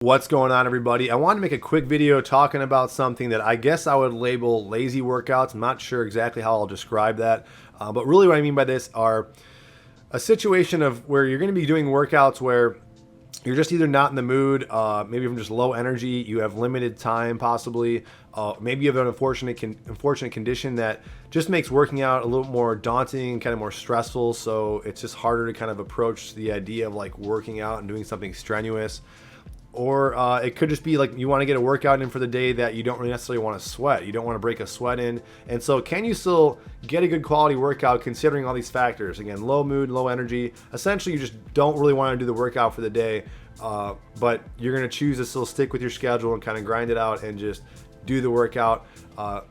What's going on, everybody? I want to make a quick video talking about something that I guess I would label lazy workouts. I'm not sure exactly how I'll describe that, but really what I mean by this are a situation of where you're going to be doing workouts where you're just either not in the mood, maybe from just low energy, you have limited time possibly, maybe you have an unfortunate condition that just makes working out a little more daunting, kind of more stressful, so it's just harder to kind of approach the idea of like working out and doing something strenuous. Or it could just be like you want to get a workout in for the day that you don't really necessarily want to sweat. You don't want to break a sweat in. And so can you still get a good quality workout considering all these factors? Again, low mood, low energy. Essentially, you just don't really want to do the workout for the day, but you're going to choose to still stick with your schedule and kind of grind it out and just do the workout.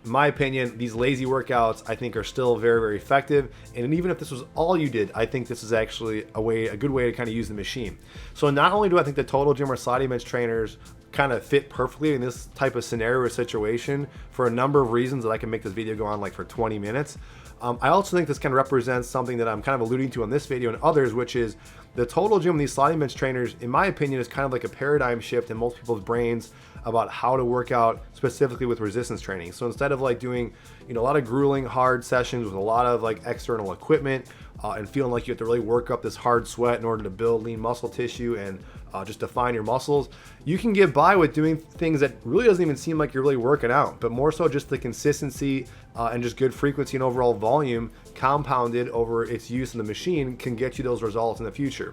In my opinion, these lazy workouts I think are still very, very effective. And even if this was all you did, I think this is actually a good way to kind of use the machine. So not only do I think the total gym or sliding bench trainers kind of fit perfectly in this type of scenario or situation for a number of reasons that I can make this video go on like for 20 minutes. I also think this kind of represents something that I'm kind of alluding to in this video and others, which is the total gym, these sliding bench trainers, in my opinion, is kind of like a paradigm shift in most people's brains about how to work out specifically with resistance training. So instead of like doing, a lot of grueling hard sessions with a lot of like external equipment and feeling like you have to really work up this hard sweat in order to build lean muscle tissue and just define your muscles, you can get by with doing things that really doesn't even seem like you're really working out, but more so just the consistency and just good frequency and overall volume compounded over its use in the machine can get you those results in the future.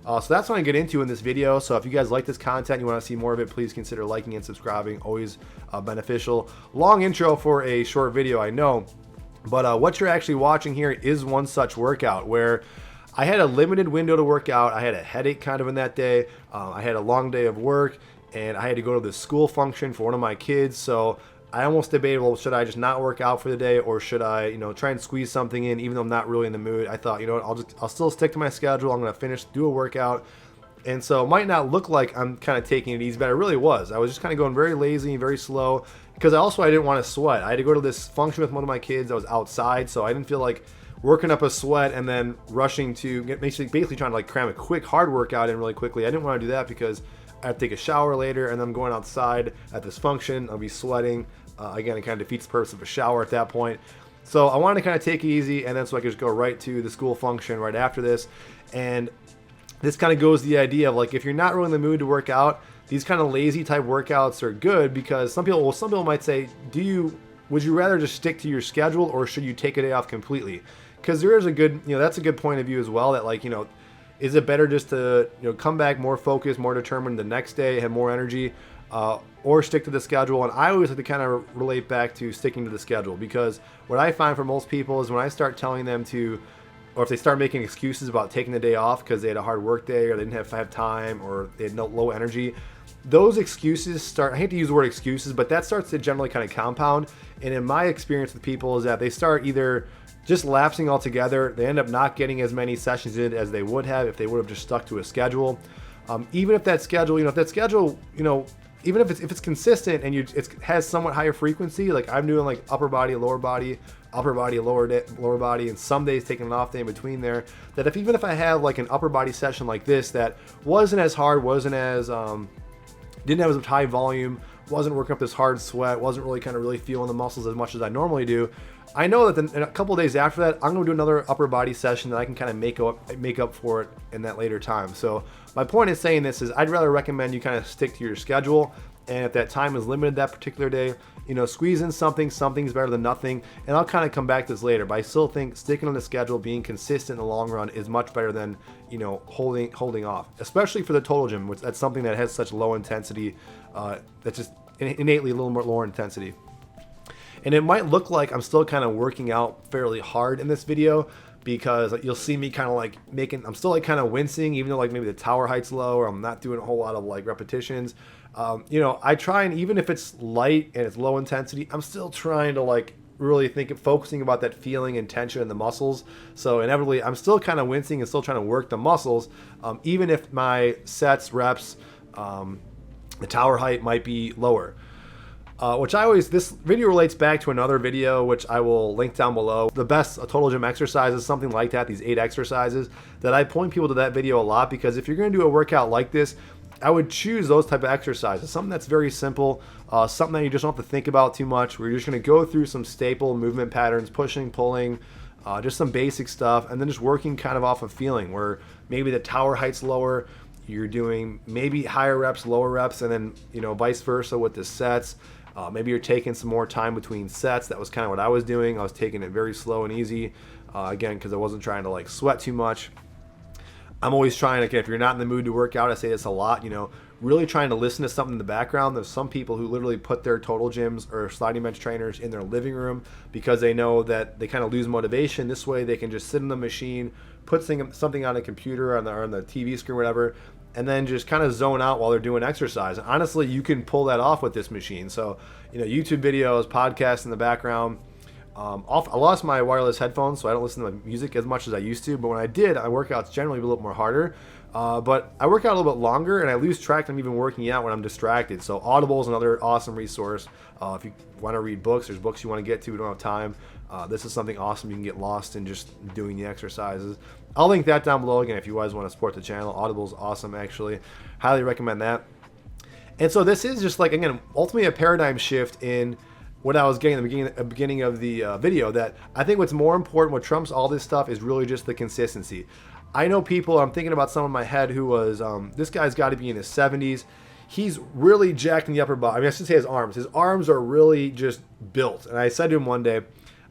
So that's what I get into in this video. So if you guys like this content, you want to see more of it, please consider liking and subscribing. Always beneficial. Long intro for a short video, I know, but what you're actually watching here is one such workout where I had a limited window to work out. I had a headache kind of in that day. I had a long day of work and I had to go to the school function for one of my kids. So I almost debated, well, should I just not work out for the day or should I, try and squeeze something in even though I'm not really in the mood? I thought, I'll still stick to my schedule. I'm going to do a workout. And so it might not look like I'm kind of taking it easy, but I really was. I was just kind of going very lazy and very slow because I didn't want to sweat. I had to go to this function with one of my kids. I was outside, so I didn't feel like working up a sweat and then rushing to basically trying to like cram a quick hard workout in really quickly. I didn't want to do that because I have to take a shower later and then I'm going outside at this function. I'll be sweating. Again, it kind of defeats the purpose of a shower at that point. So I wanted to kind of take it easy and then so I could just go right to the school function right after this. And this kind of goes to the idea of like, if you're not really in the mood to work out, these kind of lazy type workouts are good because some people might say, would you rather just stick to your schedule or should you take a day off completely? Because there is a good, that's a good point of view as well that like, is it better just to, come back more focused, more determined the next day, have more energy, or stick to the schedule? And I always like to kind of relate back to sticking to the schedule because what I find for most people is when I start telling them to, or if they start making excuses about taking the day off because they had a hard work day or they didn't have time or they had low energy, those excuses start, I hate to use the word excuses, but that starts to generally kind of compound. And in my experience with people is that they start either just lapsing altogether. They end up not getting as many sessions in as they would have if they would have just stuck to a schedule. Even if that schedule, even if it's consistent and it has somewhat higher frequency, like I'm doing like upper body, lower body, lower body, and some days taking an off day in between there, that even if I have like an upper body session like this that wasn't as hard, wasn't as, didn't have as much high volume, wasn't working up this hard sweat, wasn't really feeling the muscles as much as I normally do, I know that in a couple days after that, I'm going to do another upper body session that I can kind of make up for it in that later time. So my point in saying this is I'd rather recommend you kind of stick to your schedule. And if that time is limited that particular day, squeeze in something's better than nothing. And I'll kind of come back to this later, but I still think sticking on the schedule, being consistent in the long run is much better than, holding off, especially for the total gym, which that's something that has such low intensity, that's just innately a little more lower intensity. And it might look like I'm still kind of working out fairly hard in this video because you'll see me kind of like I'm still like kind of wincing, even though like maybe the tower height's low or I'm not doing a whole lot of like repetitions. I try, and even if it's light and it's low intensity, I'm still trying to like really focusing about that feeling and tension in the muscles. So inevitably I'm still kind of wincing and still trying to work the muscles, even if my sets, reps, the tower height might be lower. This video relates back to another video, which I will link down below. The best total gym exercises, something like that, these 8 exercises that I point people to that video a lot, because if you're going to do a workout like this, I would choose those type of exercises, something that's very simple, something that you just don't have to think about too much, where you're just going to go through some staple movement patterns, pushing, pulling, just some basic stuff, and then just working kind of off of feeling, where maybe the tower height's lower, you're doing maybe higher reps, lower reps, and then, you know, vice versa with the sets. Maybe you're taking some more time between sets. That was kind of what I was doing. I was taking it very slow and easy, again, because I wasn't trying to like sweat too much. I'm always trying to, if you're not in the mood to work out, I say this a lot, you know, really trying to listen to something in the background. There's some people who literally put their total gyms or sliding bench trainers in their living room because they know that they kind of lose motivation. This way they can just sit in the machine, put something on a computer or on the TV screen or whatever, and then just kind of zone out while they're doing exercise. And honestly, you can pull that off with this machine. So, you know, YouTube videos, podcasts in the background. I lost my wireless headphones, so I don't listen to my music as much as I used to. But when I did, I workouts generally a little more harder. But I work out a little bit longer, and I lose track of even working out when I'm distracted. So Audible is another awesome resource. If you want to read books, there's books you want to get to, we don't have time. This is something awesome. You can get lost in just doing the exercises. I'll link that down below again if you guys want to support the channel. Audible is awesome, actually. Highly recommend that. And so this is just like, again, ultimately a paradigm shift in what I was getting at the beginning of the video, that I think what's more important, what trumps all this stuff, is really just the consistency. I know people, I'm thinking about someone in my head who was, this guy's got to be in his 70s. He's really jacked in the upper body. I mean, I should say his arms. His arms are really just built. And I said to him one day,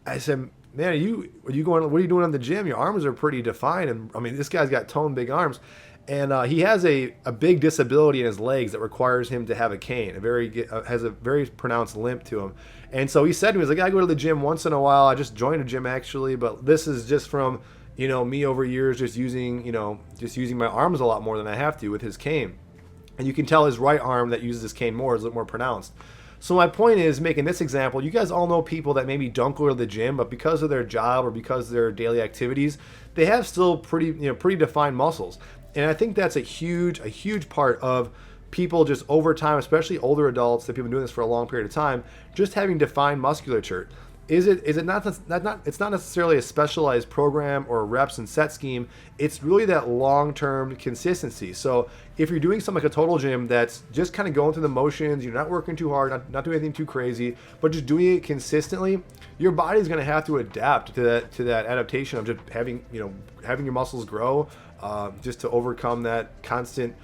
I said, man, what are you doing on the gym? Your arms are pretty defined. And I mean, this guy's got toned big arms. And he has a big disability in his legs that requires him to have a cane. Has a very pronounced limp to him. And so he said to me, he's like, I go to the gym once in a while. I just joined a gym actually, but this is just from, you know, me over years just using my arms a lot more than I have to with his cane. And you can tell his right arm that uses his cane more is a little more pronounced. So my point is, making this example, you guys all know people that maybe don't go to the gym, but because of their job or because of their daily activities, they have still pretty defined muscles. And I think that's a huge part of people just over time, especially older adults that have been doing this for a long period of time, just having defined musculature. It's not necessarily a specialized program or a reps and set scheme. It's really that long-term consistency. So if you're doing something like a total gym that's just kind of going through the motions, you're not working too hard, not doing anything too crazy, but just doing it consistently, your body's going to have to adapt to that adaptation of just having your muscles grow, just to overcome that constant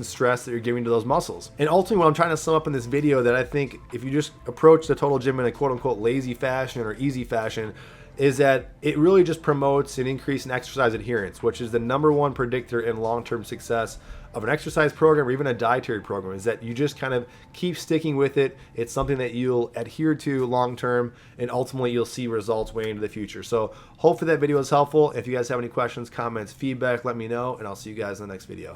stress that you're giving to those muscles. And ultimately what I'm trying to sum up in this video, that I think if you just approach the total gym in a quote unquote lazy fashion or easy fashion, is that it really just promotes an increase in exercise adherence, which is the #1 predictor in long-term success of an exercise program or even a dietary program, is that you just kind of keep sticking with it. It's something that you'll adhere to long-term, and ultimately you'll see results way into the future. So hopefully that video was helpful. If you guys have any questions, comments, feedback, let me know, and I'll see you guys in the next video.